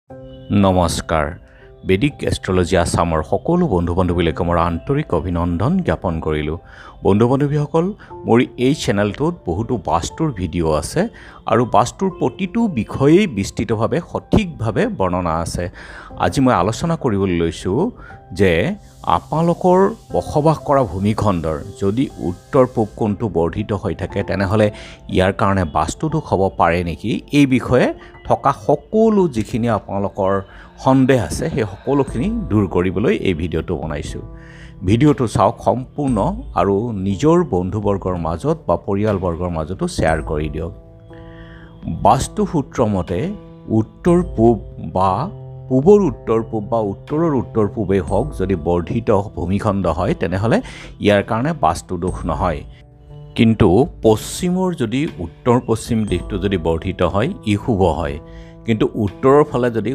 নমস্কাৰ বেদিক এষ্ট্ৰলজি আছামৰ সকলো বন্ধু বান্ধৱীলৈকে মোৰ আন্তৰিক অভিনন্দন জ্ঞাপন কৰিলোঁ। বন্ধু বান্ধৱীসকল, মোৰ এই চেনেলটোত বহুতো বাস্তুৰ ভিডিঅ' আছে আৰু বাস্তুৰ প্ৰতিটো বিষয়েই বিস্তৃতভাৱে সঠিকভাৱে বৰ্ণনা আছে। আজি মই আলোচনা কৰিবলৈ লৈছোঁ যে আপোনালোকৰ বসবাস কৰা ভূমিখণ্ডৰ যদি উত্তৰ পূব কোণটো বৰ্ধিত হৈ থাকে তেনেহ'লে ইয়াৰ কাৰণে বাস্তুদোষ হ'ব পাৰে নেকি, এই বিষয়ে থকা সকলো যিখিনি আপোনালোকৰ সন্দেহ আছে সেই সকলোখিনি দূৰ কৰিবলৈ এই ভিডিঅ'টো বনাইছোঁ। ভিডিঅ'টো চাওক সম্পূৰ্ণ আৰু নিজৰ বন্ধুবৰ্গৰ মাজত বা পৰিয়ালবৰ্গৰ মাজতো শ্বেয়াৰ কৰি দিয়ক। বাস্তুসূত্ৰ মতে উত্তৰ পূব বা পূবৰ উত্তৰ পূব বা উত্তৰৰ উত্তৰ পূবেই হওক যদি বৰ্ধিত ভূমিখণ্ড হয় তেনেহ'লে ইয়াৰ কাৰণে বাস্তুদোষ নহয়। কিন্তু পশ্চিমৰ যদি উত্তৰ পশ্চিম দিশটো যদি বৰ্ধিত হয় ই শুভ হয়। কিন্তু উত্তৰৰ ফালে যদি